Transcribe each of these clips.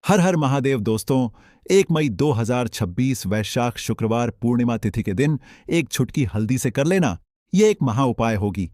हर हर महादेव दोस्तों। 1 मई 2026 वैशाख शुक्रवार पूर्णिमा तिथि के दिन एक छुटकी हल्दी से कर लेना, ये एक महा उपाय होगी।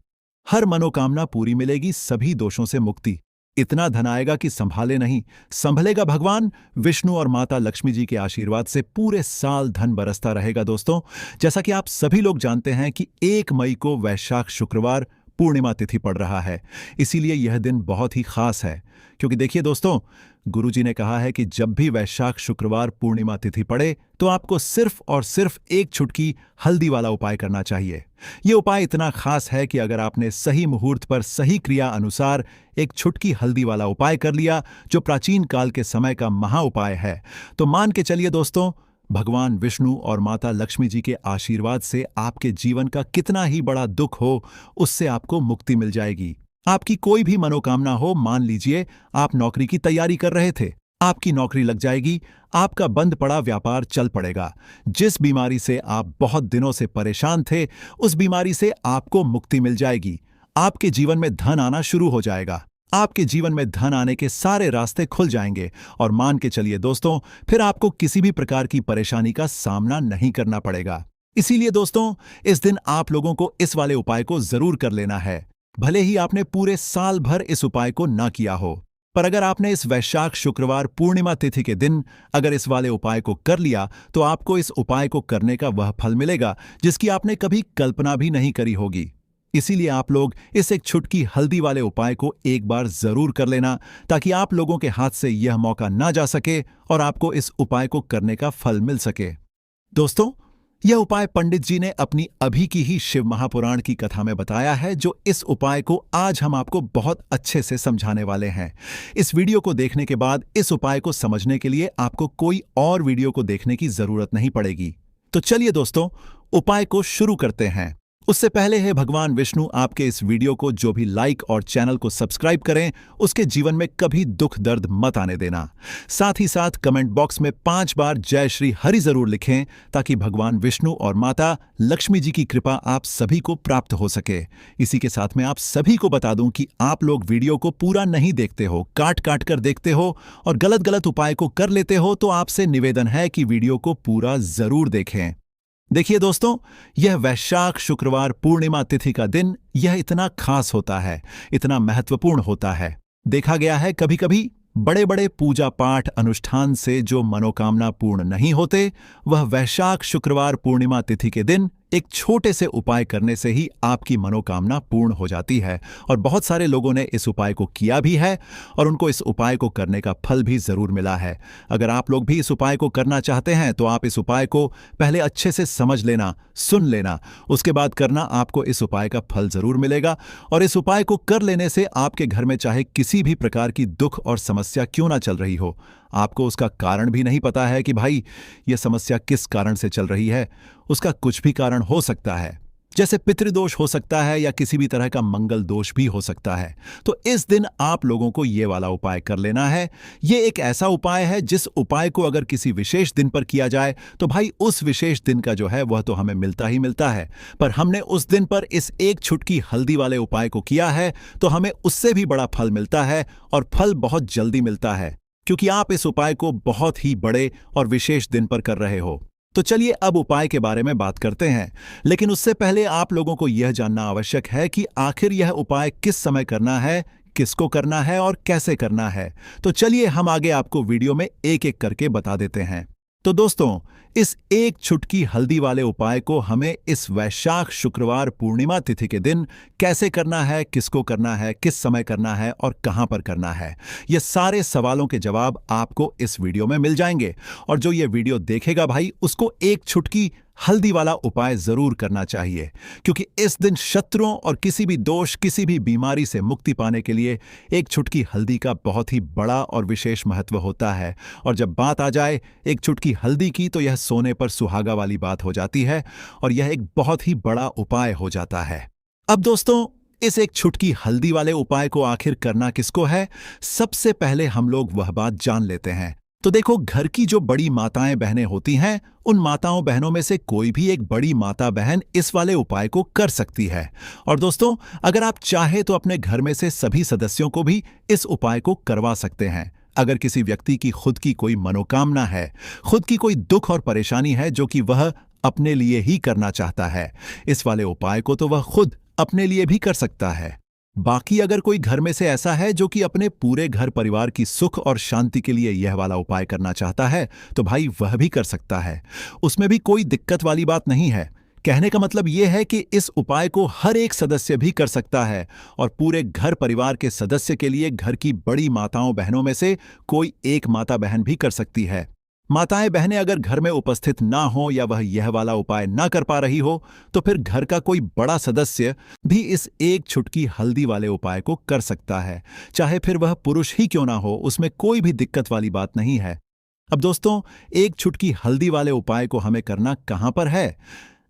हर मनोकामना पूरी मिलेगी, सभी दोषों से मुक्ति। इतना धन आएगा कि संभाले नहीं, संभलेगा। भगवान विष्णु और माता लक्ष्मी जी के आशीर्वाद से पूरे साल धन बरसता रहेगा। दोस्तों, जैसा कि आप सभी लोग जानते हैं कि 1 मई को वैशाख शुक्रवार पूर्णिमा तिथि पड़ रहा है, इसीलिए यह दिन बहुत ही खास है। क्योंकि देखिए दोस्तों, गुरुजी ने कहा है कि जब भी वैशाख शुक्रवार पूर्णिमा तिथि पड़े तो आपको सिर्फ और सिर्फ एक छुटकी हल्दी वाला उपाय करना चाहिए। यह उपाय इतना खास है कि अगर आपने सही मुहूर्त पर सही क्रिया अनुसार एक छुटकी हल्दी वाला उपाय कर लिया, जो प्राचीन काल के समय का महा उपाय है, तो मान के चलिए दोस्तों, भगवान विष्णु और माता लक्ष्मी जी के आशीर्वाद से आपके जीवन का कितना ही बड़ा दुख हो, उससे आपको मुक्ति मिल जाएगी। आपकी कोई भी मनोकामना हो, मान लीजिए आप नौकरी की तैयारी कर रहे थे, आपकी नौकरी लग जाएगी, आपका बंद पड़ा व्यापार चल पड़ेगा। जिस बीमारी से आप बहुत दिनों से परेशान थे, उस बीमारी से आपको मुक्ति मिल जाएगी। आपके जीवन में धन आना शुरू हो जाएगा। आपके जीवन में धन आने के सारे रास्ते खुल जाएंगे और मान के चलिए दोस्तों, फिर आपको किसी भी प्रकार की परेशानी का सामना नहीं करना पड़ेगा। इसीलिए दोस्तों, इस दिन आप लोगों को इस वाले उपाय को जरूर कर लेना है। भले ही आपने पूरे साल भर इस उपाय को ना किया हो, पर अगर आपने इस वैशाख शुक्रवार पूर्णिमा तिथि के दिन अगर इस वाले उपाय को कर लिया, तो आपको इस उपाय को करने का वह फल मिलेगा जिसकी आपने कभी कल्पना भी नहीं करी होगी। इसीलिए आप लोग इस एक छुटकी हल्दी वाले उपाय को एक बार जरूर कर लेना, ताकि आप लोगों के हाथ से यह मौका ना जा सके और आपको इस उपाय को करने का फल मिल सके। दोस्तों, यह उपाय पंडित जी ने अपनी अभी की ही शिव महापुराण की कथा में बताया है, जो इस उपाय को आज हम आपको बहुत अच्छे से समझाने वाले हैं। इस वीडियो को देखने के बाद इस उपाय को समझने के लिए आपको कोई और वीडियो को देखने की जरूरत नहीं पड़ेगी। तो चलिए दोस्तों, उपाय को शुरू करते हैं। उससे पहले है भगवान विष्णु आपके इस वीडियो को जो भी लाइक और चैनल को सब्सक्राइब करें, उसके जीवन में कभी दुख दर्द मत आने देना। साथ ही साथ कमेंट बॉक्स में 5 बार जय श्री हरि जरूर लिखें, ताकि भगवान विष्णु और माता लक्ष्मी जी की कृपा आप सभी को प्राप्त हो सके। इसी के साथ में आप सभी को बता दूं कि आप लोग वीडियो को पूरा नहीं देखते हो, काट काट कर देखते हो और गलत गलत उपाय को कर लेते हो, तो आपसे निवेदन है कि वीडियो को पूरा जरूर देखें। देखिए दोस्तों, यह वैशाख शुक्रवार पूर्णिमा तिथि का दिन यह इतना खास होता है, इतना महत्वपूर्ण होता है। देखा गया है कभी कभी बड़े बड़े पूजा पाठ अनुष्ठान से जो मनोकामना पूर्ण नहीं होते, वह वैशाख शुक्रवार पूर्णिमा तिथि के दिन एक छोटे से उपाय करने से ही आपकी मनोकामना पूर्ण हो जाती है। और बहुत सारे लोगों ने इस उपाय को किया भी है और उनको इस उपाय को करने का फल भी जरूर मिला है। अगर आप लोग भी इस उपाय को करना चाहते हैं, तो आप इस उपाय को पहले अच्छे से समझ लेना, सुन लेना, उसके बाद करना। आपको इस उपाय का फल जरूर मिलेगा और इस उपाय को कर लेने से आपके घर में चाहे किसी भी प्रकार की दुख और समस्या क्यों ना चल रही हो, आपको उसका कारण भी नहीं पता है कि भाई यह समस्या किस कारण से चल रही है, उसका कुछ भी कारण हो सकता है, जैसे पितृदोष हो सकता है या किसी भी तरह का मंगल दोष भी हो सकता है। तो इस दिन आप लोगों को यह वाला उपाय कर लेना है। यह एक ऐसा उपाय है जिस उपाय को अगर किसी विशेष दिन पर किया जाए, तो भाई उस विशेष दिन का जो है वह तो हमें मिलता ही मिलता है। पर हमने उस दिन पर इस एक छुटकी हल्दी वाले उपाय को किया है, तो हमें उससे भी बड़ा फल मिलता है और फल बहुत जल्दी मिलता है, क्योंकि आप इस उपाय को बहुत ही बड़े और विशेष दिन पर कर रहे हो। तो चलिए अब उपाय के बारे में बात करते हैं, लेकिन उससे पहले आप लोगों को यह जानना आवश्यक है कि आखिर यह उपाय किस समय करना है, किसको करना है और कैसे करना है। तो चलिए हम आगे आपको वीडियो में एक एक करके बता देते हैं। तो दोस्तों, इस एक छुटकी हल्दी वाले उपाय को हमें इस वैशाख शुक्रवार पूर्णिमा तिथि के दिन कैसे करना है, किसको करना है, किस समय करना है और कहां पर करना है, ये सारे सवालों के जवाब आपको इस वीडियो में मिल जाएंगे। और जो ये वीडियो देखेगा भाई, उसको एक छुटकी हल्दी वाला उपाय जरूर करना चाहिए, क्योंकि इस दिन शत्रुओं और किसी भी दोष, किसी भी बीमारी से मुक्ति पाने के लिए एक छुटकी हल्दी का बहुत ही बड़ा और विशेष महत्व होता है। और जब बात आ जाए एक छुटकी हल्दी की, तो यह सोने पर सुहागा वाली बात हो जाती है और यह एक बहुत ही बड़ा उपाय हो जाता है। अब दोस्तों, इस एक छुटकी हल्दी वाले उपाय को आखिर करना किसको है, सबसे पहले हम लोग वह बात जान लेते हैं। तो देखो, घर की जो बड़ी माताएं बहनें होती हैं, उन माताओं बहनों में से कोई भी एक बड़ी माता बहन इस वाले उपाय को कर सकती है। और दोस्तों, अगर आप चाहे तो अपने घर में से सभी सदस्यों को भी इस उपाय को करवा सकते हैं। अगर किसी व्यक्ति की खुद की कोई मनोकामना है, खुद की कोई दुख और परेशानी है जो कि वह अपने लिए ही करना चाहता है, इस वाले उपाय को तो वह खुद अपने लिए भी कर सकता है। बाकी अगर कोई घर में से ऐसा है जो कि अपने पूरे घर परिवार की सुख और शांति के लिए यह वाला उपाय करना चाहता है, तो भाई वह भी कर सकता है। उसमें भी कोई दिक्कत वाली बात नहीं है। कहने का मतलब यह है कि इस उपाय को हर एक सदस्य भी कर सकता है और पूरे घर परिवार के सदस्य के लिए घर की बड़ी माताओं बहनों में से कोई एक माता बहन भी कर सकती है। माताएं बहनें अगर घर में उपस्थित ना हो या वह यह वाला उपाय ना कर पा रही हो, तो फिर घर का कोई बड़ा सदस्य भी इस एक छुटकी हल्दी वाले उपाय को कर सकता है। चाहे फिर वह पुरुष ही क्यों ना हो, उसमें कोई भी दिक्कत वाली बात नहीं है। अब दोस्तों, एक छुटकी हल्दी वाले उपाय को हमें करना कहां पर है?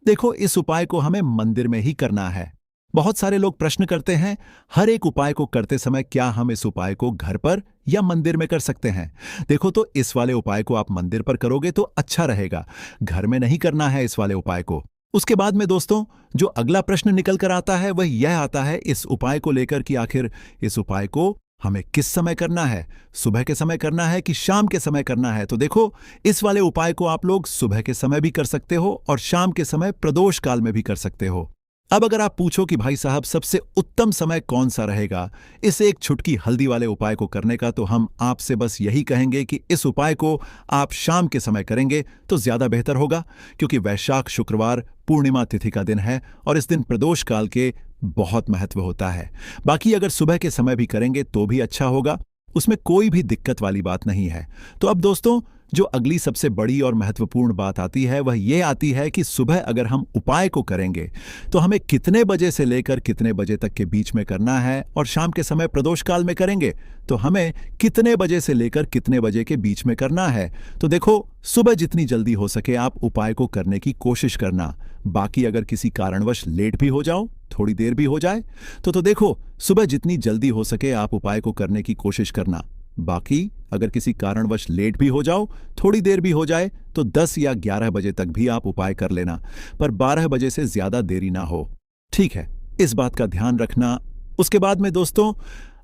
देखो, इस उपाय को हमें मंदिर में ही करना है। बहुत सारे लोग प्रश्न करते हैं, हर एक उपाय को करते समय क्या हम इस उपाय को घर पर या मंदिर में कर सकते हैं? देखो, तो इस वाले उपाय को आप मंदिर पर करोगे तो अच्छा रहेगा, घर में नहीं करना है इस वाले उपाय को। उसके बाद में दोस्तों, जो अगला प्रश्न निकल कर आता है वह यह आता है इस उपाय को लेकर कि आखिर इस उपाय को हमें किस समय करना है? सुबह के समय करना है कि शाम के समय करना है? तो देखो, इस वाले उपाय को आप लोग सुबह के समय भी कर सकते हो और शाम के समय प्रदोष काल में भी कर सकते हो। अब अगर आप पूछो कि भाई साहब सबसे उत्तम समय कौन सा रहेगा इस एक छुटकी हल्दी वाले उपाय को करने का, तो हम आपसे बस यही कहेंगे कि इस उपाय को आप शाम के समय करेंगे तो ज्यादा बेहतर होगा, क्योंकि वैशाख शुक्रवार पूर्णिमा तिथि का दिन है और इस दिन प्रदोष काल के बहुत महत्व होता है। बाकी अगर सुबह के समय भी करेंगे तो भी अच्छा होगा, उसमें कोई भी दिक्कत वाली बात नहीं है। तो अब दोस्तों, जो अगली सबसे बड़ी और महत्वपूर्ण बात आती है वह यह आती है कि सुबह अगर हम उपाय को करेंगे तो हमें कितने बजे से लेकर कितने बजे तक के बीच में करना है, और शाम के समय प्रदोष काल में करेंगे तो हमें कितने बजे से लेकर कितने बजे के बीच में करना है। तो देखो, सुबह जितनी जल्दी हो सके आप उपाय को करने की कोशिश करना। बाकी अगर किसी कारणवश लेट भी हो जाओ, थोड़ी देर भी हो जाए, तो देखो, सुबह जितनी जल्दी हो सके आप उपाय को करने की कोशिश करना। बाकी अगर किसी कारणवश लेट भी हो जाओ, थोड़ी देर भी हो जाए, तो 10 या 11 बजे तक भी आप उपाय कर लेना, पर 12 बजे से ज्यादा देरी ना हो। ठीक है, इस बात का ध्यान रखना। उसके बाद में दोस्तों,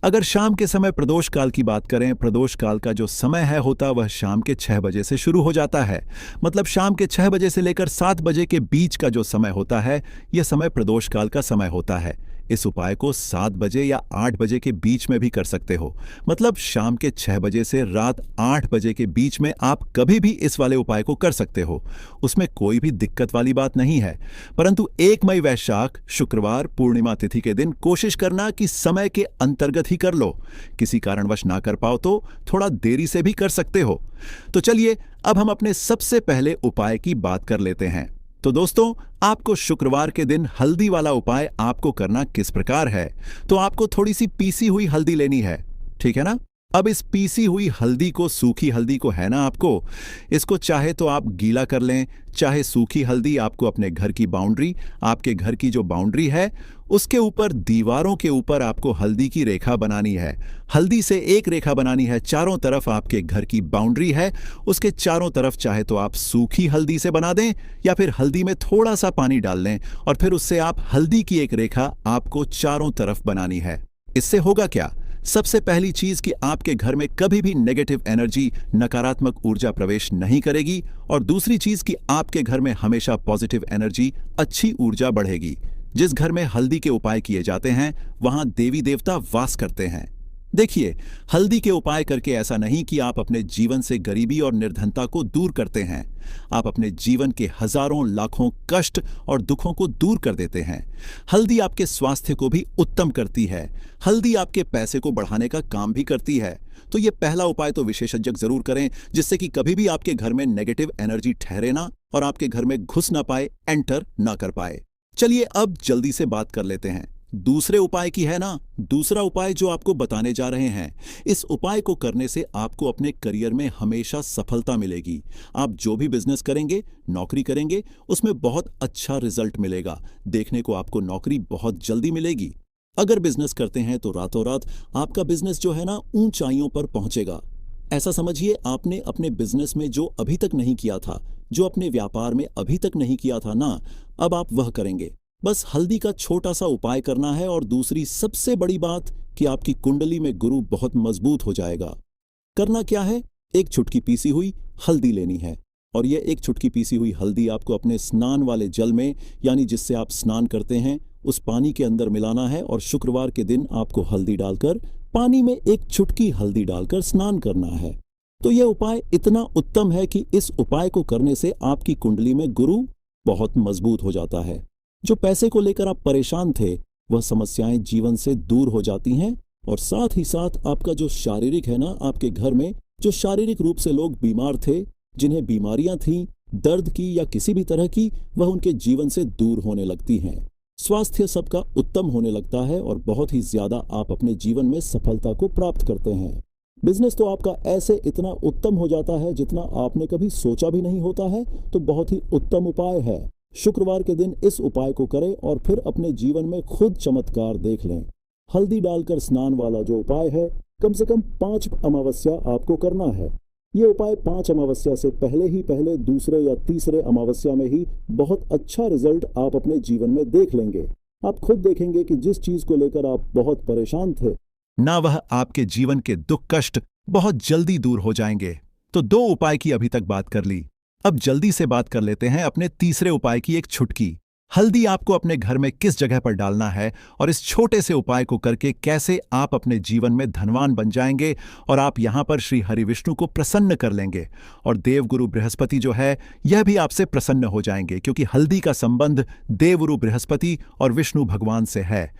अगर शाम के समय प्रदोष काल की बात करें, प्रदोष काल का जो समय है होता वह शाम के 6 बजे से शुरू हो जाता है। मतलब शाम के 6 बजे से लेकर 7 बजे के बीच का जो समय होता है, यह समय प्रदोष काल का समय होता है। इस उपाय को 7 बजे या 8 बजे के बीच में भी कर सकते हो। मतलब शाम के 6 बजे से रात 8 बजे के बीच में आप कभी भी इस वाले उपाय को कर सकते हो, उसमें कोई भी दिक्कत वाली बात नहीं है। परंतु 1 मई वैशाख शुक्रवार पूर्णिमा तिथि के दिन कोशिश करना कि समय के अंतर्गत ही कर लो। किसी कारणवश ना कर पाओ तो थोड़ा देरी से भी कर सकते हो। तो चलिए, अब हम अपने सबसे पहले उपाय की बात कर लेते हैं। तो दोस्तों, आपको शुक्रवार के दिन हल्दी वाला उपाय आपको करना किस प्रकार है? तो आपको थोड़ी सी पीसी हुई हल्दी लेनी है, ठीक है ना? अब इस पीसी हुई हल्दी को, सूखी हल्दी को है ना आपको, इसको चाहे तो आप गीला कर लें, चाहे सूखी हल्दी आपको अपने घर की बाउंड्री, आपके घर की जो बाउंड्री है उसके ऊपर, दीवारों के ऊपर आपको हल्दी की रेखा बनानी है। हल्दी से एक रेखा बनानी है, चारों तरफ आपके घर की बाउंड्री है, उसके चारों तरफ चाहे तो आप सूखी हल्दी से बना दें या फिर हल्दी में थोड़ा सा पानी डाल लें और फिर उससे आप हल्दी की एक रेखा आपको चारों तरफ बनानी है। इससे होगा क्या? सबसे पहली चीज कि आपके घर में कभी भी नेगेटिव एनर्जी, नकारात्मक ऊर्जा प्रवेश नहीं करेगी, और दूसरी चीज कि आपके घर में हमेशा पॉजिटिव एनर्जी, अच्छी ऊर्जा बढ़ेगी। जिस घर में हल्दी के उपाय किए जाते हैं वहां देवी देवता वास करते हैं। देखिए, हल्दी के उपाय करके ऐसा नहीं कि आप अपने जीवन से गरीबी और निर्धनता को दूर करते हैं, आप अपने जीवन के हजारों लाखों कष्ट और दुखों को दूर कर देते हैं। हल्दी आपके स्वास्थ्य को भी उत्तम करती है, हल्दी आपके पैसे को बढ़ाने का काम भी करती है। तो ये पहला उपाय तो विशेषज्ञ जरूर करें, जिससे कि कभी भी आपके घर में नेगेटिव एनर्जी ठहरे ना और आपके घर में घुस ना पाए, एंटर ना कर पाए। चलिए अब जल्दी से बात कर लेते हैं दूसरे उपाय की, है ना? दूसरा उपाय जो आपको बताने जा रहे हैं, इस उपाय को करने से आपको अपने करियर में हमेशा सफलता मिलेगी। आप जो भी बिजनेस करेंगे, नौकरी करेंगे, उसमें बहुत अच्छा रिजल्ट मिलेगा। देखने को आपको नौकरी बहुत जल्दी मिलेगी। अगर बिजनेस करते हैं तो रातों रात आपका बिजनेस जो है ना, ऊंचाइयों पर पहुंचेगा। ऐसा समझिए, आपने अपने बिजनेस में जो अभी तक नहीं किया था, जो अपने व्यापार में अभी तक नहीं किया था ना, अब आप वह करेंगे। बस हल्दी का छोटा सा उपाय करना है, और दूसरी सबसे बड़ी बात कि आपकी कुंडली में गुरु बहुत मजबूत हो जाएगा। करना क्या है, एक चुटकी पीसी हुई हल्दी लेनी है और यह एक चुटकी पीसी हुई हल्दी आपको अपने स्नान वाले जल में, यानी जिससे आप स्नान करते हैं, उस पानी के अंदर मिलाना है और शुक्रवार के दिन आपको हल्दी डालकर पानी में एक चुटकी हल्दी डालकर स्नान करना है। तो यह उपाय इतना उत्तम है कि इस उपाय को करने से आपकी कुंडली में गुरु बहुत मजबूत हो जाता है। जो पैसे को लेकर आप परेशान थे वह समस्याएं जीवन से दूर हो जाती हैं और साथ ही साथ आपका जो शारीरिक है ना, आपके घर में जो शारीरिक रूप से लोग बीमार थे, जिन्हें बीमारियां थीं, दर्द की या किसी भी तरह की, वह उनके जीवन से दूर होने लगती हैं। स्वास्थ्य सबका उत्तम होने लगता है और बहुत ही ज्यादा आप अपने जीवन में सफलता को प्राप्त करते हैं। बिजनेस तो आपका ऐसे इतना उत्तम हो जाता है जितना आपने कभी सोचा भी नहीं होता है। तो बहुत ही उत्तम उपाय है। शुक्रवार के दिन इस उपाय को करें और फिर अपने जीवन में खुद चमत्कार देख लें। हल्दी डालकर स्नान वाला जो उपाय है, कम से कम 5 अमावस्या आपको करना है। ये उपाय 5 अमावस्या से पहले दूसरे या तीसरे अमावस्या में ही बहुत अच्छा रिजल्ट आप अपने जीवन में देख लेंगे। आप खुद देखेंगे कि जिस चीज को लेकर आप बहुत परेशान थे ना, वह आपके जीवन के दुख कष्ट बहुत जल्दी दूर हो जाएंगे। तो 2 उपाय की अभी तक बात कर ली। अब जल्दी से बात कर लेते हैं अपने तीसरे उपाय की, एक चुटकी हल्दी आपको अपने घर में किस जगह पर डालना है और इस छोटे से उपाय को करके कैसे आप अपने जीवन में धनवान बन जाएंगे और आप यहां पर श्री हरि विष्णु को प्रसन्न कर लेंगे और देवगुरु बृहस्पति जो है यह भी आपसे प्रसन्न हो जाएंगे, क्योंकि हल्दी का संबंध देवगुरु बृहस्पति और विष्णु भगवान से है।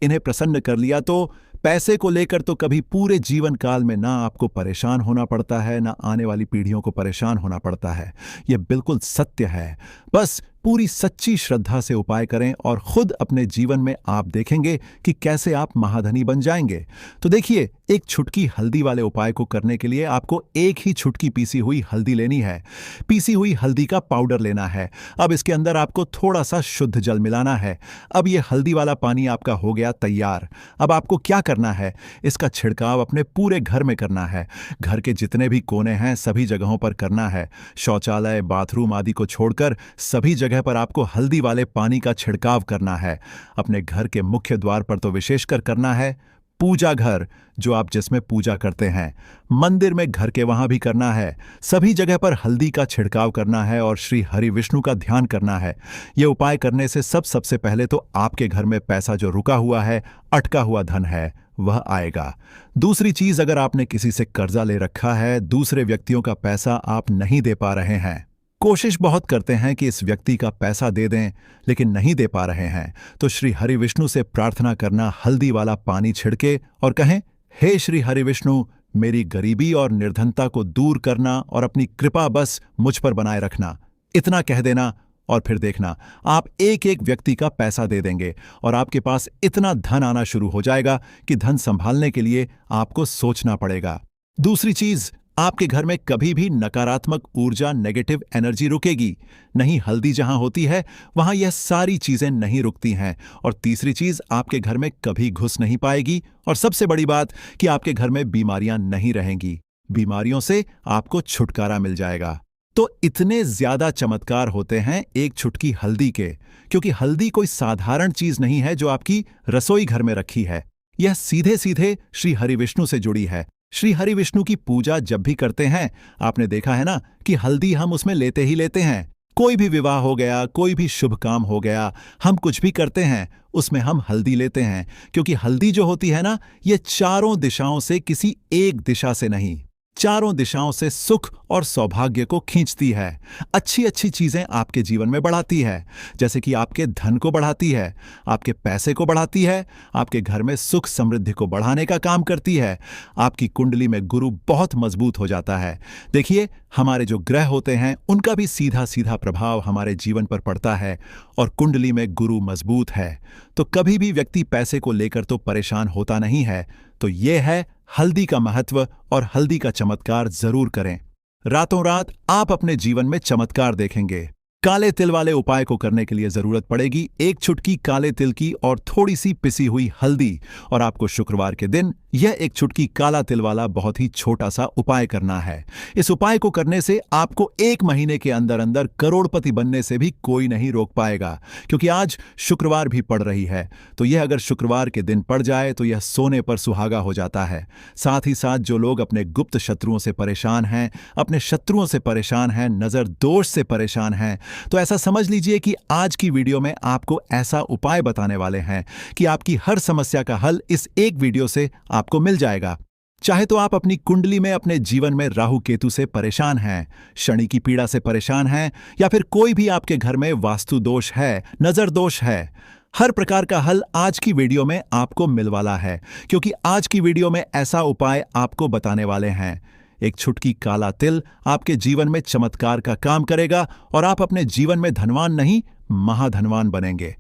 इन्हें प्रसन्न कर लिया तो पैसे को लेकर तो कभी पूरे जीवन काल में ना आपको परेशान होना पड़ता है, ना आने वाली पीढ़ियों को परेशान होना पड़ता है। यह बिल्कुल सत्य है। बस पूरी सच्ची श्रद्धा से उपाय करें और खुद अपने जीवन में आप देखेंगे कि कैसे आप महाधनी बन जाएंगे। तो देखिए, एक चुटकी हल्दी वाले उपाय को करने के लिए आपको एक ही चुटकी पीसी हुई हल्दी लेनी है। पीसी हुई हल्दी का पाउडर लेना है। अब इसके अंदर आपको थोड़ा सा शुद्ध जल मिलाना है। अब यह हल्दी वाला पानी आपका हो गया तैयार। अब आपको क्या करना है, इसका छिड़काव अपने पूरे घर में करना है। घर के जितने भी कोने हैं सभी जगहों पर करना है। शौचालय, बाथरूम आदि को छोड़कर सभी जगह पर आपको हल्दी वाले पानी का छिड़काव करना है। अपने घर के मुख्य द्वार पर तो विशेषकर करना है। पूजा घर, जो आप जिसमें पूजा करते हैं, मंदिर में, घर के वहां भी करना है। सभी जगह पर हल्दी का छिड़काव करना है और श्री हरि विष्णु का ध्यान करना है। यह उपाय करने से सबसे पहले तो आपके घर में पैसा जो रुका हुआ है, अटका हुआ धन है, वह आएगा। दूसरी चीज, अगर आपने किसी से कर्जा ले रखा है, दूसरे व्यक्तियों का पैसा आप नहीं दे पा रहे हैं, कोशिश बहुत करते हैं कि इस व्यक्ति का पैसा दे दें लेकिन नहीं दे पा रहे हैं, तो श्री हरि विष्णु से प्रार्थना करना, हल्दी वाला पानी छिड़के और कहें, हे श्री हरि विष्णु, मेरी गरीबी और निर्धनता को दूर करना और अपनी कृपा बस मुझ पर बनाए रखना। इतना कह देना और फिर देखना आप एक एक व्यक्ति का पैसा दे देंगे और आपके पास इतना धन आना शुरू हो जाएगा कि धन संभालने के लिए आपको सोचना पड़ेगा। दूसरी चीज, आपके घर में कभी भी नकारात्मक ऊर्जा, नेगेटिव एनर्जी रुकेगी नहीं। हल्दी जहां होती है वहां यह सारी चीजें नहीं रुकती हैं। और तीसरी चीज, आपके घर में कभी घुस नहीं पाएगी। और सबसे बड़ी बात कि आपके घर में बीमारियां नहीं रहेंगी। बीमारियों से आपको छुटकारा मिल जाएगा। तो इतने ज्यादा चमत्कार होते हैं एक चुटकी हल्दी के, क्योंकि हल्दी कोई साधारण चीज नहीं है जो आपकी रसोई घर में रखी है। यह सीधे सीधे श्री हरि विष्णु से जुड़ी है। श्री हरि विष्णु की पूजा जब भी करते हैं, आपने देखा है ना कि हल्दी हम उसमें लेते ही लेते हैं। कोई भी विवाह हो गया, कोई भी शुभ काम हो गया, हम कुछ भी करते हैं उसमें हम हल्दी लेते हैं, क्योंकि हल्दी जो होती है ना, ये चारों दिशाओं से, किसी एक दिशा से नहीं, चारों दिशाओं से सुख और सौभाग्य को खींचती है। अच्छी अच्छी चीजें आपके जीवन में बढ़ाती है, जैसे कि आपके धन को बढ़ाती है, आपके पैसे को बढ़ाती है, आपके घर में सुख समृद्धि को बढ़ाने का काम करती है। आपकी कुंडली में गुरु बहुत मजबूत हो जाता है। देखिए, हमारे जो ग्रह होते हैं उनका भी सीधा सीधा प्रभाव हमारे जीवन पर पड़ता है और कुंडली में गुरु मजबूत है तो कभी भी व्यक्ति पैसे को लेकर तो परेशान होता नहीं है। तो यह है हल्दी का महत्व और हल्दी का चमत्कार जरूर करें। रातों रात आप अपने जीवन में चमत्कार देखेंगे। काले तिल वाले उपाय को करने के लिए जरूरत पड़ेगी एक चुटकी काले तिल की और थोड़ी सी पिसी हुई हल्दी, और आपको शुक्रवार के दिन यह एक चुटकी काला तिल वाला बहुत ही छोटा सा उपाय करना है। इस उपाय को करने से आपको 1 महीने के अंदर अंदर करोड़पति बनने से भी कोई नहीं रोक पाएगा, क्योंकि आज शुक्रवार भी पड़ रही है। तो यह अगर शुक्रवार के दिन पड़ जाए तो यह सोने पर सुहागा हो जाता है। साथ ही साथ जो लोग अपने गुप्त शत्रुओं से परेशान हैं, अपने शत्रुओं से परेशान हैं, नजर दोष से परेशान हैं, तो ऐसा समझ लीजिए कि आज की वीडियो में आपको ऐसा उपाय बताने वाले हैं कि आपकी हर समस्या का हल इस एक वीडियो से आपको मिल जाएगा। चाहे तो आप अपनी कुंडली में अपने जीवन में राहु केतु से परेशान हैं, शनि की पीड़ा से परेशान हैं, या फिर कोई भी आपके घर में वास्तु दोष है, नजर दोष है, हर प्रकार का हल आज की वीडियो में आपको मिल वाला है, क्योंकि आज की वीडियो में ऐसा उपाय आपको बताने वाले हैं। एक चुटकी काला तिल आपके जीवन में चमत्कार का काम करेगा और आप अपने जीवन में धनवान नहीं, महाधनवान बनेंगे।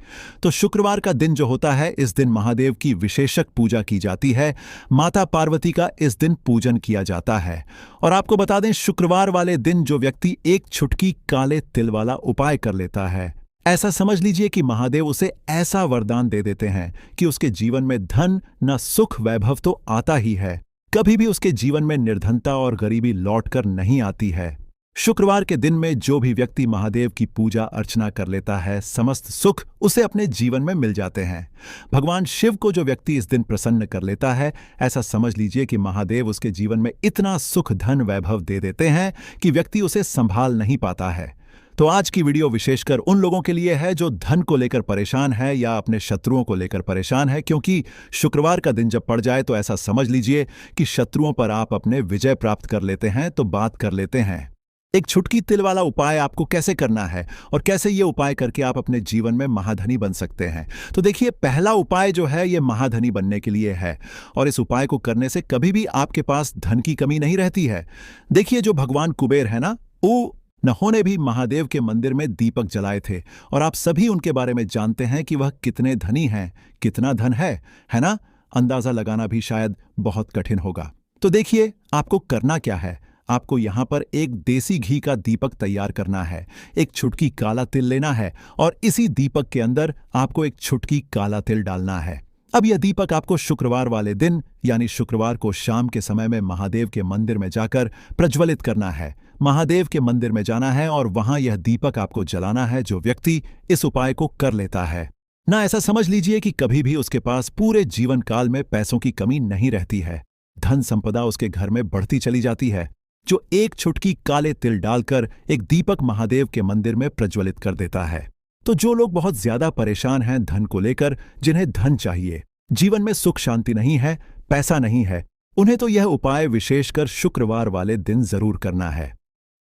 तो शुक्रवार का दिन जो होता है, इस दिन महादेव की विशेषक पूजा की जाती है। माता पार्वती का इस दिन पूजन किया जाता है। और आपको बता दें, शुक्रवार वाले दिन जो व्यक्ति एक चुटकी काले तिल वाला उपाय कर लेता है, ऐसा समझ लीजिए कि महादेव उसे ऐसा वरदान दे देते हैं कि उसके जीवन में धन न सुख वैभव तो आता ही है, कभी भी उसके जीवन में निर्धनता और गरीबी लौटकर नहीं आती है। शुक्रवार के दिन में जो भी व्यक्ति महादेव की पूजा अर्चना कर लेता है, समस्त सुख उसे अपने जीवन में मिल जाते हैं। भगवान शिव को जो व्यक्ति इस दिन प्रसन्न कर लेता है, ऐसा समझ लीजिए कि महादेव उसके जीवन में इतना सुख धन वैभव दे देते हैं कि व्यक्ति उसे संभाल नहीं पाता है। तो आज की वीडियो विशेषकर उन लोगों के लिए है जो धन को लेकर परेशान है या अपने शत्रुओं को लेकर परेशान है, क्योंकि शुक्रवार का दिन जब पड़ जाए तो ऐसा समझ लीजिए कि शत्रुओं पर आप अपने विजय प्राप्त कर लेते हैं। तो बात कर लेते हैं एक चुटकी तिल वाला उपाय आपको कैसे करना है और कैसे ये उपाय करके आप अपने जीवन में महाधनी बन सकते हैं। तो देखिए, पहला उपाय जो है ये महाधनी बनने के लिए है, और इस उपाय को करने से कभी भी आपके पास धन की कमी नहीं रहती है। देखिए, जो भगवान कुबेर है ना, उन्होंने भी महादेव के मंदिर में दीपक जलाए थे, और आप सभी उनके बारे में जानते हैं कि वह कितने धनी हैं, कितना धन है ना। अंदाजा लगाना भी शायद बहुत कठिन होगा। तो देखिए, आपको करना क्या है। आपको यहां पर एक देसी घी का दीपक तैयार करना है, एक चुटकी काला तिल लेना है, और इसी दीपक के अंदर आपको एक चुटकी काला तिल डालना है। अब यह दीपक आपको शुक्रवार वाले दिन यानी शुक्रवार को शाम के समय में महादेव के मंदिर में जाकर प्रज्वलित करना है। महादेव के मंदिर में जाना है और वहां यह दीपक आपको जलाना है। जो व्यक्ति इस उपाय को कर लेता है ना, ऐसा समझ लीजिए कि कभी भी उसके पास पूरे जीवन काल में पैसों की कमी नहीं रहती है, धन संपदा उसके घर में बढ़ती चली जाती है। जो एक चुटकी काले तिल डालकर एक दीपक महादेव के मंदिर में प्रज्वलित कर देता है। तो जो लोग बहुत ज्यादा परेशान हैं धन को लेकर, जिन्हें धन चाहिए, जीवन में सुख शांति नहीं है, पैसा नहीं है, उन्हें तो यह उपाय विशेषकर शुक्रवार वाले दिन जरूर करना है।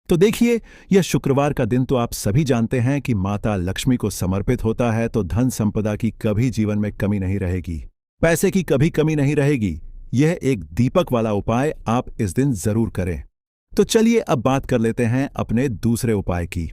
तो देखिए, यह शुक्रवार का दिन तो आप सभी जानते हैं कि माता लक्ष्मी को समर्पित होता है, तो धन संपदा की कभी जीवन में कमी नहीं रहेगी, पैसे की कभी कमी नहीं रहेगी। यह एक दीपक वाला उपाय आप इस दिन जरूर करें। तो चलिए अब बात कर लेते हैं अपने दूसरे उपाय की।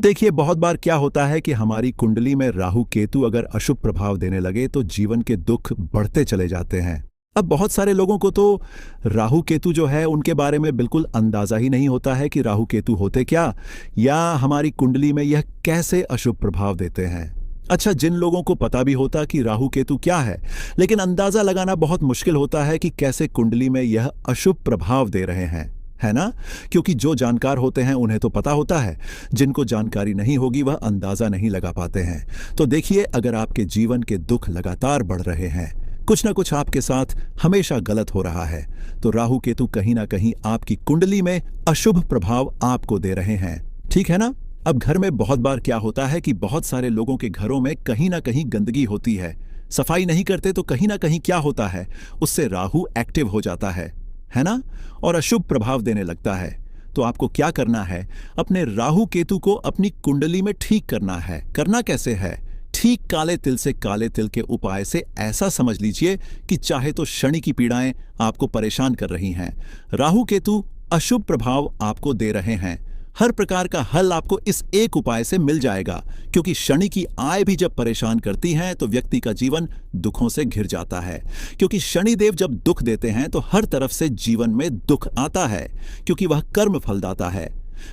देखिए, बहुत बार क्या होता है कि हमारी कुंडली में राहु केतु अगर अशुभ प्रभाव देने लगे तो जीवन के दुख बढ़ते चले जाते हैं। अब बहुत सारे लोगों को तो राहु केतु जो है उनके बारे में बिल्कुल अंदाजा ही नहीं होता है कि राहु केतु होते क्या, या हमारी कुंडली में यह कैसे अशुभ प्रभाव देते हैं। अच्छा, जिन लोगों को पता भी होता कि राहु केतु क्या है, लेकिन अंदाजा लगाना बहुत मुश्किल होता है कि कैसे कुंडली में यह अशुभ प्रभाव दे रहे हैं, है ना। क्योंकि जो जानकार होते हैं उन्हें तो पता होता है, जिनको जानकारी नहीं होगी वह अंदाजा नहीं लगा पाते हैं। तो देखिए, अगर आपके जीवन के दुख लगातार बढ़ रहे हैं, कुछ ना कुछ आपके साथ हमेशा गलत हो रहा है, तो राहु केतु कहीं ना कहीं आपकी कुंडली में अशुभ प्रभाव आपको दे रहे हैं, ठीक है ना। अब घर में बहुत बार क्या होता है कि बहुत सारे लोगों के घरों में कहीं ना कहीं गंदगी होती है, सफाई नहीं करते, तो कहीं ना कहीं क्या होता है, उससे राहु एक्टिव हो जाता है ना, और अशुभ प्रभाव देने लगता है। तो आपको क्या करना है, अपने राहु केतु को अपनी कुंडली में ठीक करना है। करना कैसे है, ठीक काले तिल से काले तिल के उपाय से। ऐसा समझ लीजिए कि चाहे तो शनि की पीड़ाएं आपको परेशान कर रही हैं, राहु केतु अशुभ प्रभाव आपको दे रहे हैं, हर प्रकार का हल आपको इस एक उपाय से मिल जाएगा। क्योंकि शनि की आय भी जब परेशान करती हैं तो व्यक्ति का जीवन दुखों से घिर जाता है। क्योंकि शनि देव जब दुख देते हैं तो हर तरफ से जीवन में दुख आता है, क्योंकि वह कर्म फलदाता है,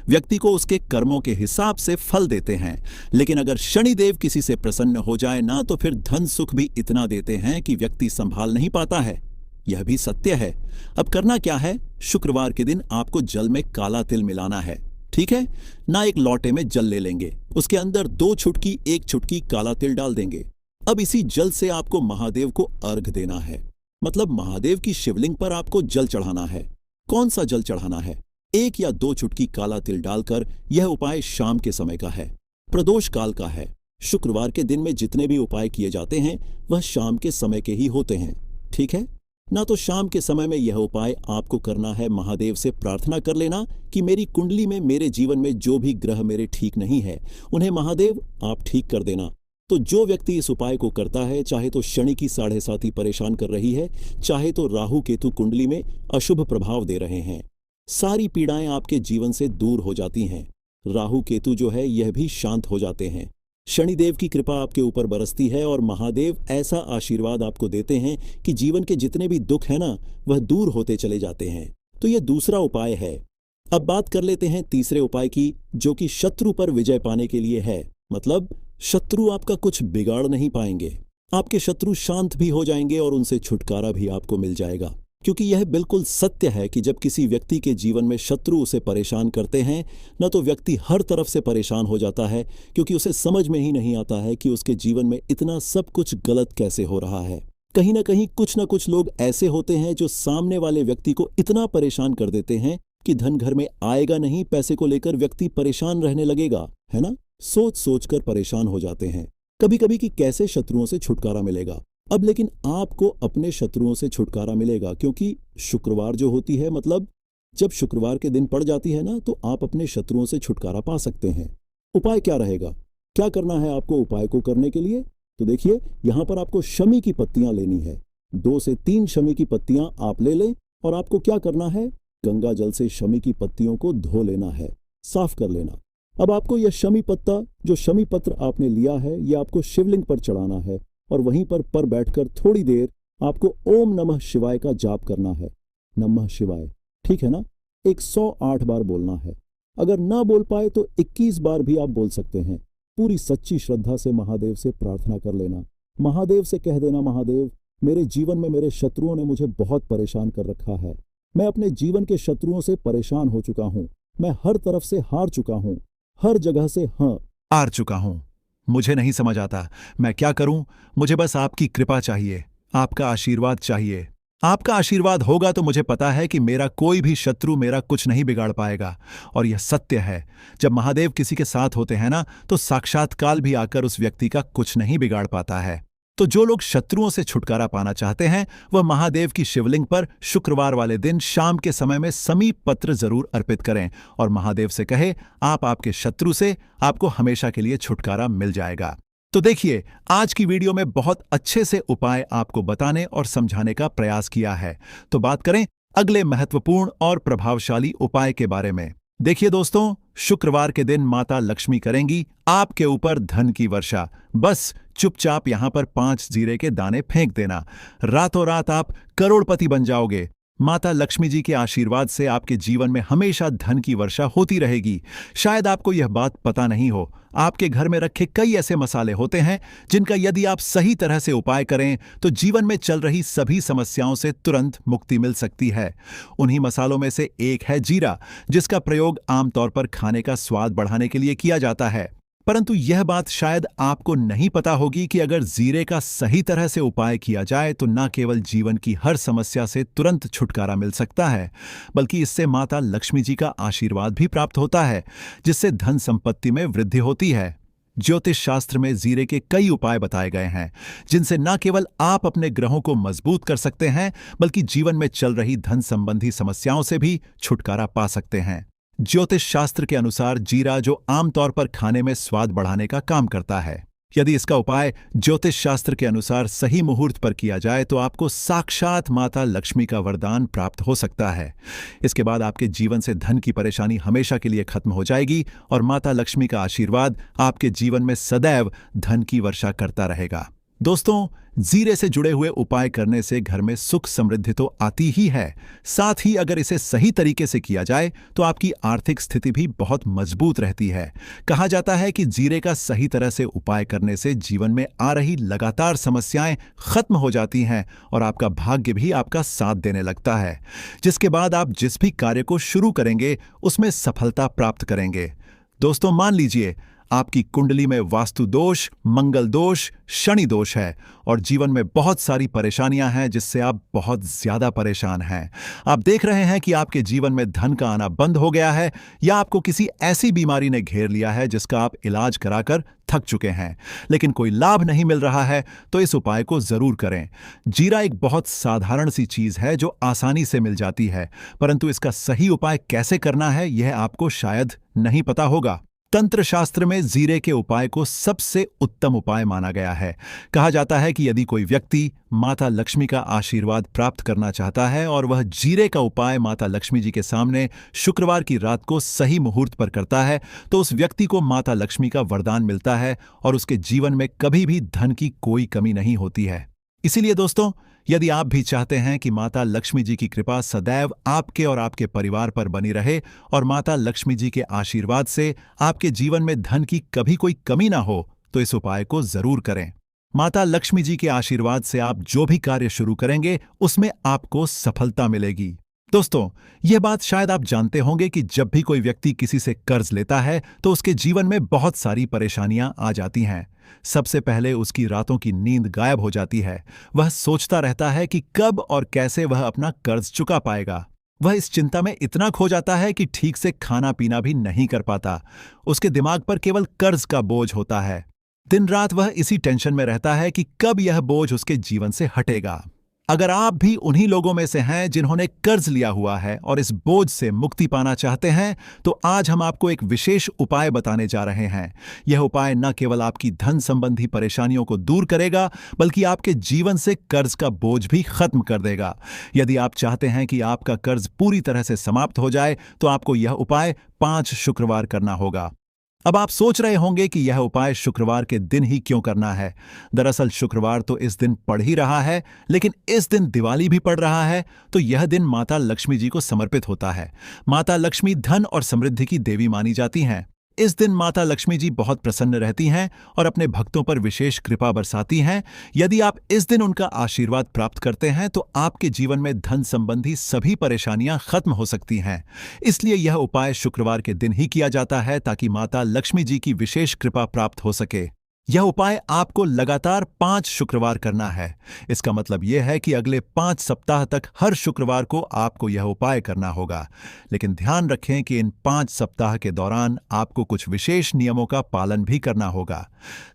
व्यक्ति को उसके कर्मों के हिसाब से फल देते हैं। लेकिन अगर शनिदेव किसी से प्रसन्न हो जाए ना, तो फिर धन सुख भी इतना देते हैं कि व्यक्ति संभाल नहीं पाता है। यह भी सत्य है। अब करना क्या है, शुक्रवार के दिन आपको जल में काला तिल मिलाना है, ठीक है ना। एक लोटे में जल ले लेंगे, उसके अंदर 2 चुटकी 1 चुटकी काला तिल डाल देंगे। अब इसी जल से आपको महादेव को अर्घ देना है, मतलब महादेव की शिवलिंग पर आपको जल चढ़ाना है। कौन सा जल चढ़ाना है? 1 या 2 चुटकी काला तिल डालकर। यह उपाय शाम के समय का है, प्रदोष काल का है। शुक्रवार के दिन में जितने भी उपाय किए जाते हैं वह शाम के समय के ही होते हैं, ठीक है ना। तो शाम के समय में यह उपाय आपको करना है। महादेव से प्रार्थना कर लेना कि मेरी कुंडली में, मेरे जीवन में जो भी ग्रह मेरे ठीक नहीं है उन्हें महादेव आप ठीक कर देना। तो जो व्यक्ति इस उपाय को करता है, चाहे तो शनि की 7.5 परेशान कर रही है, चाहे तो राहु केतु कुंडली में अशुभ प्रभाव दे रहे हैं, सारी पीड़ाएं आपके जीवन से दूर हो जाती हैं। राहु केतु जो है यह भी शांत हो जाते हैं। शनिदेव की कृपा आपके ऊपर बरसती है और महादेव ऐसा आशीर्वाद आपको देते हैं कि जीवन के जितने भी दुख है ना वह दूर होते चले जाते हैं। तो यह दूसरा उपाय है। अब बात कर लेते हैं तीसरे उपाय की, जो कि शत्रु पर विजय पाने के लिए है। मतलब शत्रु आपका कुछ बिगाड़ नहीं पाएंगे, आपके शत्रु शांत भी हो जाएंगे और उनसे छुटकारा भी आपको मिल जाएगा। क्योंकि यह बिल्कुल सत्य है कि जब किसी व्यक्ति के जीवन में शत्रु उसे परेशान करते हैं न, तो व्यक्ति हर तरफ से परेशान हो जाता है, क्योंकि उसे समझ में ही नहीं आता है कि उसके जीवन में इतना सब कुछ गलत कैसे हो रहा है। कहीं ना कहीं कुछ ना कुछ लोग ऐसे होते हैं जो सामने वाले व्यक्ति को इतना परेशान कर देते हैं कि धन घर में आएगा नहीं, पैसे को लेकर व्यक्ति परेशान रहने लगेगा, है ना। सोच सोच कर परेशान हो जाते हैं कभी कभी कि कैसे शत्रुओं से छुटकारा मिलेगा। अब लेकिन आपको अपने शत्रुओं से छुटकारा मिलेगा, क्योंकि शुक्रवार जो होती है, मतलब जब शुक्रवार के दिन पड़ जाती है ना, तो आप अपने शत्रुओं से छुटकारा पा सकते हैं। उपाय क्या रहेगा, क्या करना है आपको उपाय को करने के लिए? तो देखिए, यहां पर आपको शमी की पत्तियां लेनी है। 2 से 3 शमी की पत्तियां आप ले लें और आपको क्या करना है, गंगा जल से शमी की पत्तियों को धो लेना है, साफ कर लेना। अब आपको यह शमी पत्ता, जो शमी पत्र आपने लिया है, यह आपको शिवलिंग पर चढ़ाना है और वहीं पर बैठकर थोड़ी देर आपको ओम नमः शिवाय का जाप करना है। नमः शिवाय, ठीक है ना, 108 बार बोलना है। अगर ना बोल पाए तो 21 बार भी आप बोल सकते हैं। पूरी सच्ची श्रद्धा से महादेव से प्रार्थना कर लेना। महादेव से कह देना, महादेव मेरे जीवन में मेरे शत्रुओं ने मुझे बहुत परेशान कर रखा है। मैं अपने जीवन के शत्रुओं से परेशान हो चुका हूँ। मैं हर तरफ से हार चुका हूँ, हर जगह से हार चुका हूं। मुझे नहीं समझ आता मैं क्या करूं। मुझे बस आपकी कृपा चाहिए, आपका आशीर्वाद चाहिए। आपका आशीर्वाद होगा तो मुझे पता है कि मेरा कोई भी शत्रु मेरा कुछ नहीं बिगाड़ पाएगा। और यह सत्य है, जब महादेव किसी के साथ होते हैं ना, तो साक्षात काल भी आकर उस व्यक्ति का कुछ नहीं बिगाड़ पाता है। तो जो लोग शत्रुओं से छुटकारा पाना चाहते हैं वह महादेव की शिवलिंग पर शुक्रवार वाले दिन शाम के समय में समीप पत्र जरूर अर्पित करें और महादेव से कहे आपके शत्रु से आपको हमेशा के लिए छुटकारा मिल जाएगा। तो देखिए, आज की वीडियो में बहुत अच्छे से उपाय आपको बताने और समझाने का प्रयास किया है। तो बात करें अगले महत्वपूर्ण और प्रभावशाली उपाय के बारे में। देखिए दोस्तों, शुक्रवार के दिन माता लक्ष्मी करेंगी आपके ऊपर धन की वर्षा। बस चुपचाप यहां पर 5 जीरे के दाने फेंक देना, रातों रात आप करोड़पति बन जाओगे। माता लक्ष्मी जी के आशीर्वाद से आपके जीवन में हमेशा धन की वर्षा होती रहेगी। शायद आपको यह बात पता नहीं हो, आपके घर में रखे कई ऐसे मसाले होते हैं जिनका यदि आप सही तरह से उपाय करें तो जीवन में चल रही सभी समस्याओं से तुरंत मुक्ति मिल सकती है। उन्हीं मसालों में से एक है जीरा, जिसका प्रयोग आमतौर पर खाने का स्वाद बढ़ाने के लिए किया जाता है। परंतु यह बात शायद आपको नहीं पता होगी कि अगर जीरे का सही तरह से उपाय किया जाए तो न केवल जीवन की हर समस्या से तुरंत छुटकारा मिल सकता है, बल्कि इससे माता लक्ष्मी जी का आशीर्वाद भी प्राप्त होता है, जिससे धन संपत्ति में वृद्धि होती है। ज्योतिष शास्त्र में जीरे के कई उपाय बताए गए हैं, जिनसे न केवल आप अपने ग्रहों को मजबूत कर सकते हैं, बल्कि जीवन में चल रही धन संबंधी समस्याओं से भी छुटकारा पा सकते हैं। ज्योतिष शास्त्र के अनुसार जीरा, जो आमतौर पर खाने में स्वाद बढ़ाने का काम करता है, यदि इसका उपाय ज्योतिष शास्त्र के अनुसार सही मुहूर्त पर किया जाए तो आपको साक्षात माता लक्ष्मी का वरदान प्राप्त हो सकता है। इसके बाद आपके जीवन से धन की परेशानी हमेशा के लिए खत्म हो जाएगी और माता लक्ष्मी का आशीर्वाद आपके जीवन में सदैव धन की वर्षा करता रहेगा। दोस्तों, जीरे से जुड़े हुए उपाय करने से घर में सुख समृद्धि तो आती ही है, साथ ही अगर इसे सही तरीके से किया जाए तो आपकी आर्थिक स्थिति भी बहुत मजबूत रहती है। कहा जाता है कि जीरे का सही तरह से उपाय करने से जीवन में आ रही लगातार समस्याएं खत्म हो जाती हैं और आपका भाग्य भी आपका साथ देने लगता है, जिसके बाद आप जिस भी कार्य को शुरू करेंगे उसमें सफलता प्राप्त करेंगे। दोस्तों, मान लीजिए आपकी कुंडली में वास्तु दोष, मंगल दोष, शनि दोष है और जीवन में बहुत सारी परेशानियां हैं जिससे आप बहुत ज्यादा परेशान हैं। आप देख रहे हैं कि आपके जीवन में धन का आना बंद हो गया है या आपको किसी ऐसी बीमारी ने घेर लिया है जिसका आप इलाज कराकर थक चुके हैं, लेकिन कोई लाभ नहीं मिल रहा है, तो इस उपाय को जरूर करें। जीरा एक बहुत साधारण सी चीज है जो आसानी से मिल जाती है, परंतु इसका सही उपाय कैसे करना है यह आपको शायद नहीं पता होगा। तंत्र शास्त्र में जीरे के उपाय को सबसे उत्तम उपाय माना गया है। कहा जाता है कि यदि कोई व्यक्ति माता लक्ष्मी का आशीर्वाद प्राप्त करना चाहता है और वह जीरे का उपाय माता लक्ष्मी जी के सामने शुक्रवार की रात को सही मुहूर्त पर करता है, तो उस व्यक्ति को माता लक्ष्मी का वरदान मिलता है और उसके जीवन में कभी भी धन की कोई कमी नहीं होती है। इसीलिए दोस्तों, यदि आप भी चाहते हैं कि माता लक्ष्मी जी की कृपा सदैव आपके और आपके परिवार पर बनी रहे और माता लक्ष्मी जी के आशीर्वाद से आपके जीवन में धन की कभी कोई कमी ना हो, तो इस उपाय को जरूर करें। माता लक्ष्मी जी के आशीर्वाद से आप जो भी कार्य शुरू करेंगे उसमें आपको सफलता मिलेगी। दोस्तों, यह बात शायद आप जानते होंगे कि जब भी कोई व्यक्ति किसी से कर्ज लेता है तो उसके जीवन में बहुत सारी परेशानियां आ जाती हैं। सबसे पहले उसकी रातों की नींद गायब हो जाती है। वह सोचता रहता है कि कब और कैसे वह अपना कर्ज चुका पाएगा। वह इस चिंता में इतना खो जाता है कि ठीक से खाना पीना भी नहीं कर पाता। उसके दिमाग पर केवल कर्ज का बोझ होता है। दिन रात वह इसी टेंशन में रहता है कि कब यह बोझ उसके जीवन से हटेगा। अगर आप भी उन्हीं लोगों में से हैं जिन्होंने कर्ज लिया हुआ है और इस बोझ से मुक्ति पाना चाहते हैं, तो आज हम आपको एक विशेष उपाय बताने जा रहे हैं। यह उपाय न केवल आपकी धन संबंधी परेशानियों को दूर करेगा, बल्कि आपके जीवन से कर्ज का बोझ भी खत्म कर देगा। यदि आप चाहते हैं कि आपका कर्ज पूरी तरह से समाप्त हो जाए, तो आपको यह उपाय 5 शुक्रवार करना होगा। अब आप सोच रहे होंगे कि यह उपाय शुक्रवार के दिन ही क्यों करना है। दरअसल शुक्रवार तो इस दिन पड़ ही रहा है, लेकिन इस दिन दिवाली भी पड़ रहा है, तो यह दिन माता लक्ष्मी जी को समर्पित होता है। माता लक्ष्मी धन और समृद्धि की देवी मानी जाती हैं। इस दिन माता लक्ष्मी जी बहुत प्रसन्न रहती हैं और अपने भक्तों पर विशेष कृपा बरसाती हैं। यदि आप इस दिन उनका आशीर्वाद प्राप्त करते हैं तो आपके जीवन में धन संबंधी सभी परेशानियां खत्म हो सकती हैं। इसलिए यह उपाय शुक्रवार के दिन ही किया जाता है ताकि माता लक्ष्मी जी की विशेष कृपा प्राप्त हो सके। यह उपाय आपको लगातार 5 शुक्रवार करना है। इसका मतलब यह है कि अगले 5 सप्ताह तक हर शुक्रवार को आपको यह उपाय करना होगा। लेकिन ध्यान रखें कि इन 5 सप्ताह के दौरान आपको कुछ विशेष नियमों का पालन भी करना होगा।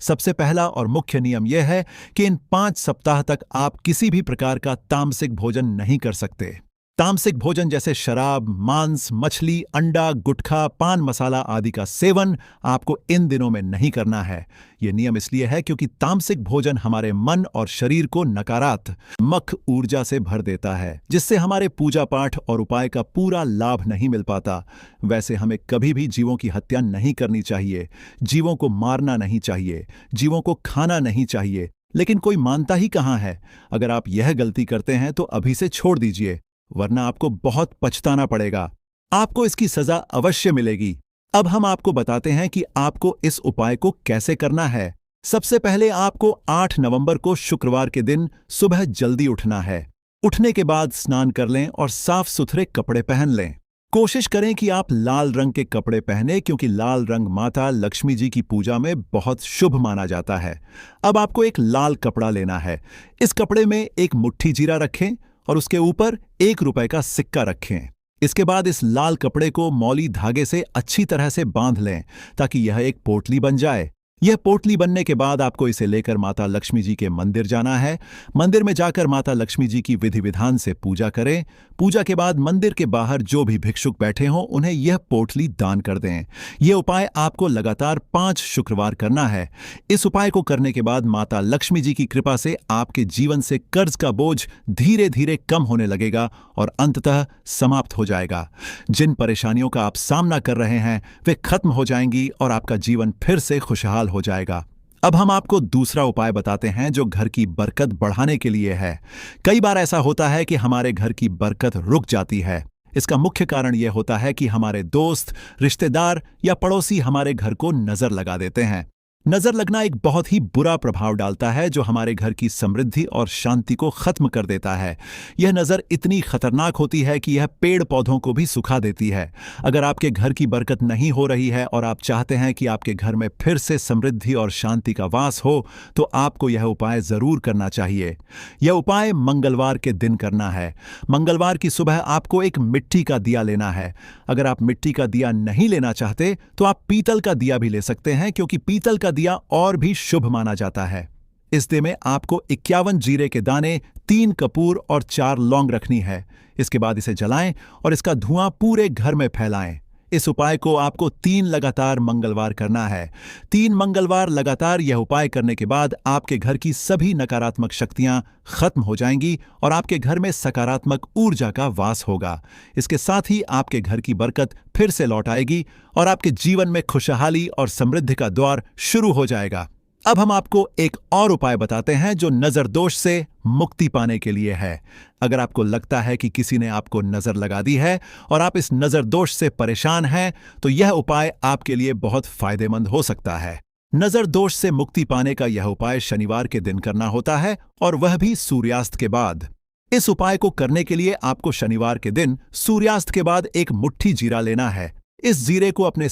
सबसे पहला और मुख्य नियम यह है कि इन 5 सप्ताह तक आप किसी भी प्रकार का तामसिक भोजन नहीं कर सकते। तामसिक भोजन जैसे शराब, मांस, मछली, अंडा, गुटखा, पान मसाला आदि का सेवन आपको इन दिनों में नहीं करना है। यह नियम इसलिए है क्योंकि तामसिक भोजन हमारे मन और शरीर को नकारात्मक ऊर्जा से भर देता है, जिससे हमारे पूजा पाठ और उपाय का पूरा लाभ नहीं मिल पाता। वैसे हमें कभी भी जीवों की हत्या नहीं करनी चाहिए, जीवों को मारना नहीं चाहिए, जीवों को खाना नहीं चाहिए, लेकिन कोई मानता ही कहाँ है। अगर आप यह गलती करते हैं तो अभी से छोड़ दीजिए, वरना आपको बहुत पछताना पड़ेगा। आपको इसकी सजा अवश्य मिलेगी। अब हम आपको बताते हैं कि आपको इस उपाय को कैसे करना है। सबसे पहले आपको 8 नवंबर को शुक्रवार के दिन सुबह जल्दी उठना है। उठने के बाद स्नान कर लें और साफ सुथरे कपड़े पहन लें। कोशिश करें कि आप लाल रंग के कपड़े पहने, क्योंकि लाल रंग माता लक्ष्मी जी की पूजा में बहुत शुभ माना जाता है। अब आपको एक लाल कपड़ा लेना है। इस कपड़े में एक मुट्ठी जीरा रखें और उसके ऊपर 1 रुपए का सिक्का रखें। इसके बाद इस लाल कपड़े को मौली धागे से अच्छी तरह से बांध लें ताकि यह एक पोटली बन जाए। यह पोटली बनने के बाद आपको इसे लेकर माता लक्ष्मी जी के मंदिर जाना है। मंदिर में जाकर माता लक्ष्मी जी की विधि विधान से पूजा करें। पूजा के बाद मंदिर के बाहर जो भी भिक्षुक बैठे हों उन्हें यह पोटली दान कर दें। यह उपाय आपको लगातार 5 शुक्रवार करना है। इस उपाय को करने के बाद माता लक्ष्मी जी की कृपा से आपके जीवन से कर्ज का बोझ धीरे धीरे कम होने लगेगा और अंततः समाप्त हो जाएगा। जिन परेशानियों का आप सामना कर रहे हैं वे खत्म हो जाएंगी और आपका जीवन फिर से खुशहाल हो जाएगा। अब हम आपको दूसरा उपाय बताते हैं जो घर की बरकत बढ़ाने के लिए है। कई बार ऐसा होता है कि हमारे घर की बरकत रुक जाती है। इसका मुख्य कारण यह होता है कि हमारे दोस्त, रिश्तेदार या पड़ोसी हमारे घर को नजर लगा देते हैं। नजर लगना एक बहुत ही बुरा प्रभाव डालता है जो हमारे घर की समृद्धि और शांति को खत्म कर देता है। यह नजर इतनी खतरनाक होती है कि यह पेड़ पौधों को भी सुखा देती है। अगर आपके घर की बरकत नहीं हो रही है और आप चाहते हैं कि आपके घर में फिर से समृद्धि और शांति का वास हो, तो आपको यह उपाय जरूर करना चाहिए। यह उपाय मंगलवार के दिन करना है। मंगलवार की सुबह आपको एक मिट्टी का दिया लेना है। अगर आप मिट्टी का दिया नहीं लेना चाहते तो आप पीतल का दिया भी ले सकते हैं, क्योंकि पीतल का दिया और भी शुभ माना जाता है। इस दिए में आपको 51 जीरे के दाने, 3 कपूर और 4 लौंग रखनी है। इसके बाद इसे जलाएं और इसका धुआं पूरे घर में फैलाएं। इस उपाय को आपको 3 लगातार मंगलवार करना है। 3 मंगलवार लगातार यह उपाय करने के बाद आपके घर की सभी नकारात्मक शक्तियां खत्म हो जाएंगी और आपके घर में सकारात्मक ऊर्जा का वास होगा। इसके साथ ही आपके घर की बरकत फिर से लौट आएगी और आपके जीवन में खुशहाली और समृद्धि का द्वार शुरू हो जाएगा। अब हम आपको एक और उपाय बताते हैं जो नजर दोष से मुक्ति पाने के लिए है। अगर आपको लगता है कि किसी ने आपको नजर लगा दी है और आप इस नजर दोष से परेशान हैं, तो यह उपाय आपके लिए बहुत फायदेमंद हो सकता है। नजर दोष से मुक्ति पाने का यह उपाय शनिवार के दिन करना होता है और वह भी सूर्यास्त के बाद। इस उपाय को करने के लिए आपको शनिवार के दिन सूर्यास्त के बाद एक मुट्ठी जीरा लेना है। इस जीरे को अपने